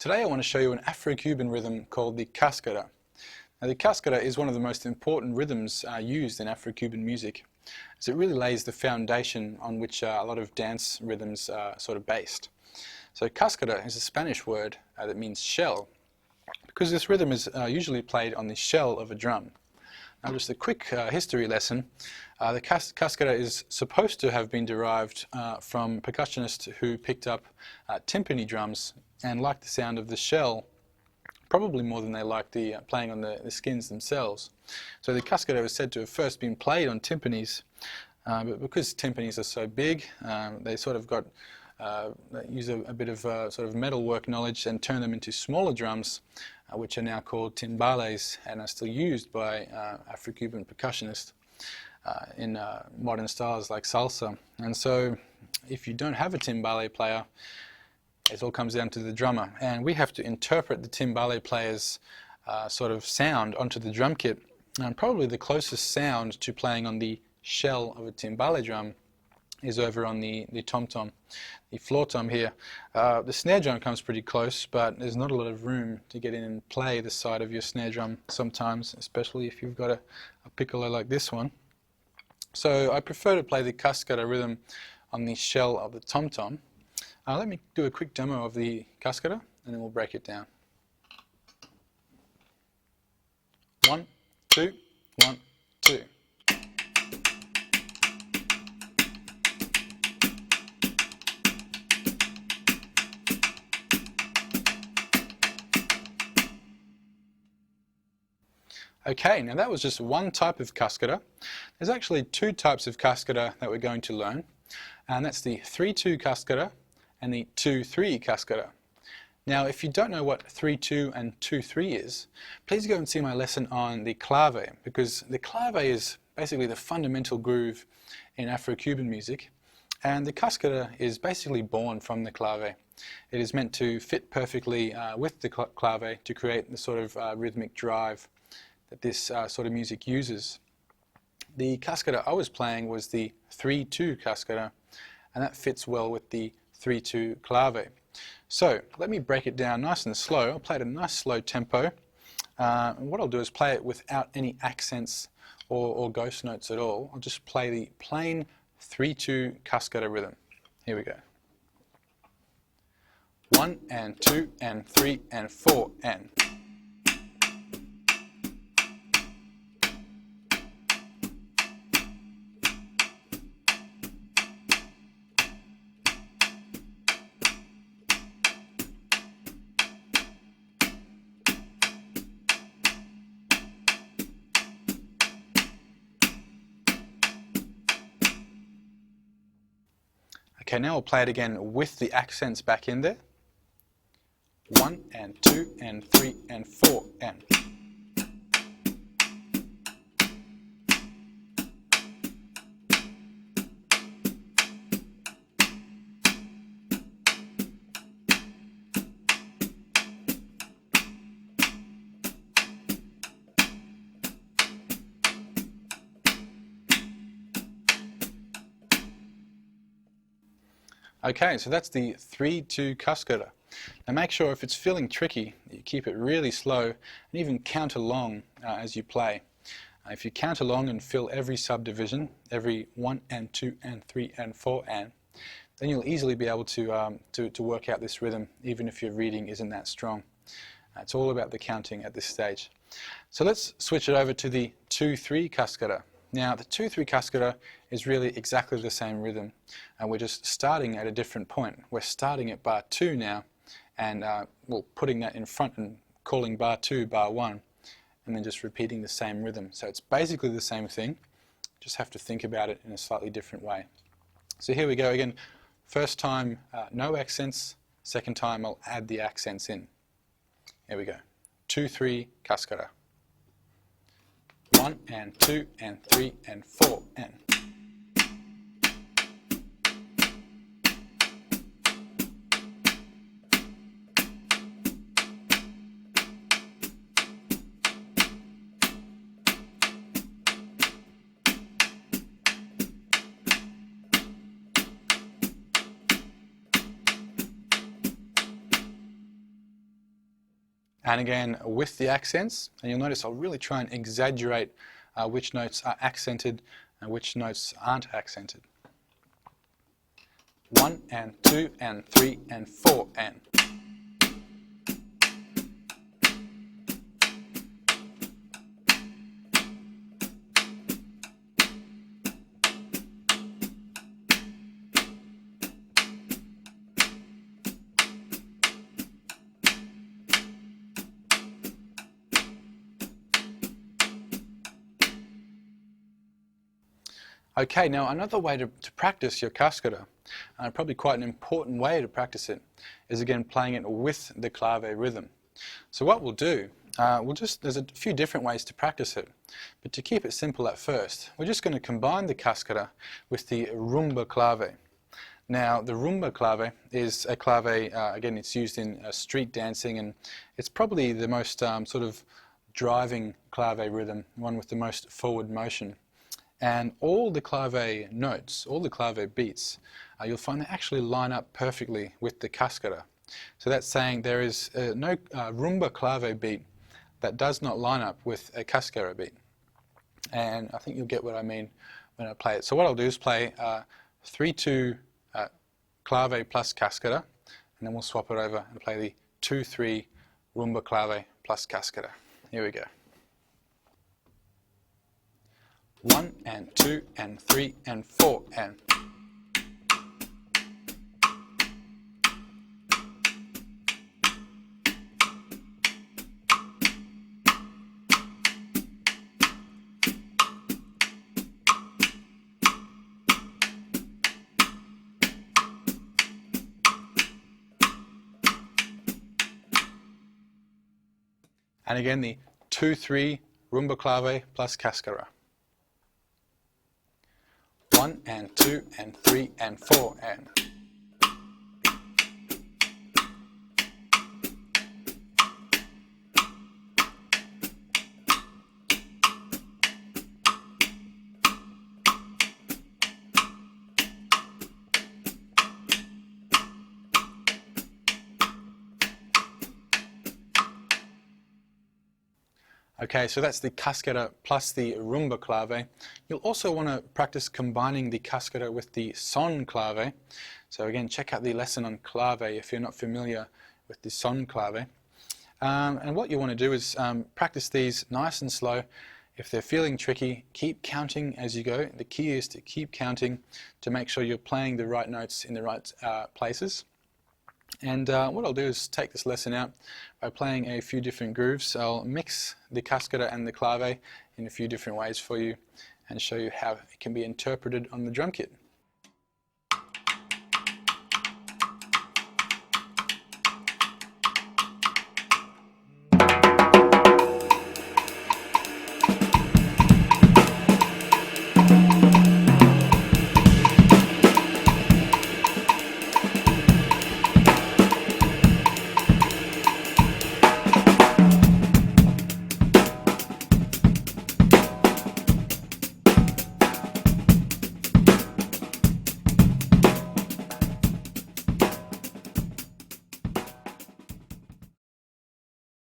Today I want to show you an Afro-Cuban rhythm called the Cascara. Now the Cascara is one of the most important rhythms used in Afro-Cuban music, as it really lays the foundation on which a lot of dance rhythms are sort of based. So Cascara is a Spanish word that means shell, because this rhythm is usually played on the shell of a drum. Now just a quick history lesson. The Cascara is supposed to have been derived from a percussionist who picked up timpani drums and liked the sound of the shell probably more than they liked the playing on the skins themselves. So the Cascara is said to have first been played on timpanis, but because timpanis are so big, they sort of got use a bit of sort of metalwork knowledge and turn them into smaller drums, which are now called timbales and are still used by Afro-Cuban percussionists in modern styles like salsa. And so if you don't have a timbale player, it all comes down to the drummer, and we have to interpret the timbale player's sort of sound onto the drum kit. And probably the closest sound to playing on the shell of a timbale drum is over on the tom-tom, the floor tom here. The snare drum comes pretty close, but there's not a lot of room to get in and play the side of your snare drum sometimes, especially if you've got a piccolo like this one. So I prefer to play the Cascara rhythm on the shell of the tom-tom. Let me do a quick demo of the Cascara and then we'll break it down. 1, 2, 1, 2. Okay, now that was just one type of Cascara. There's actually two types of Cascara that we're going to learn, and that's the 3-2 Cascara and the 2-3 Cascara. Now if you don't know what 3-2 and 2-3 is, please go and see my lesson on the Clave, because the Clave is basically the fundamental groove in Afro-Cuban music, and the Cascara is basically born from the Clave. It is meant to fit perfectly with the Clave to create the sort of rhythmic drive that this sort of music uses. The Cascara I was playing was the 3-2 Cascara, and that fits well with the 3-2 Clave. So let me break it down nice and slow. I'll play at a nice slow tempo, and what I'll do is play it without any accents or ghost notes at all. I'll just play the plain 3-2 Cascara rhythm. Here we go. 1 and 2 and 3 and 4 and. Okay, now we'll play it again with the accents back in there. 1 and 2 and 3 and 4 and. Okay, so that's the 3-2 Cascara. Now make sure if it's feeling tricky, you keep it really slow and even count along as you play. If you count along and fill every subdivision, every 1 and 2 and 3 and 4 and, then you'll easily be able to work out this rhythm, even if your reading isn't that strong. It's all about the counting at this stage. So let's switch it over to the 2-3 Cascara. Now the 2-3 Cascara is really exactly the same rhythm, and we're just starting at a different point. We're starting at bar 2 now, and well, putting that in front and calling bar 2 bar 1, and then just repeating the same rhythm. So it's basically the same thing, just have to think about it in a slightly different way. So here we go again. First time no accents, second time I'll add the accents in. Here we go. 2-3 Cascara. 1 and 2 and 3 and 4 and. and again with the accents, and you'll notice I'll really try and exaggerate which notes are accented and which notes aren't accented. 1 and 2 and 3 and 4 and. Okay, now another way to practice your cascara, probably quite an important way to practice it, is again playing it with the clave rhythm. So what we'll do, there's a few different ways to practice it, but to keep it simple at first, we're just going to combine the cascara with the rumba clave. Now the rumba clave is a clave, again it's used in street dancing, and it's probably the most sort of driving clave rhythm, one with the most forward motion. And all the clave notes, all the clave beats, you'll find they actually line up perfectly with the cascara. So that's saying there is no rumba clave beat that does not line up with a cascara beat. And I think you'll get what I mean when I play it. So what I'll do is play 3-2 clave plus cascara, and then we'll swap it over and play the 2-3 rumba clave plus cascara. Here we go. 1 and 2 and 3 and 4 and. And again the 2-3 rumba clave plus cascara. 1 and 2 and 3 and 4 and. Okay, so that's the cascara plus the rumba clave. You'll also want to practice combining the cascara with the son clave. So again, check out the lesson on clave if you're not familiar with the son clave. And what you want to do is practice these nice and slow. If they're feeling tricky, keep counting as you go. The key is to keep counting to make sure you're playing the right notes in the right places. And what I'll do is take this lesson out by playing a few different grooves. I'll mix the cascara and the clave in a few different ways for you and show you how it can be interpreted on the drum kit.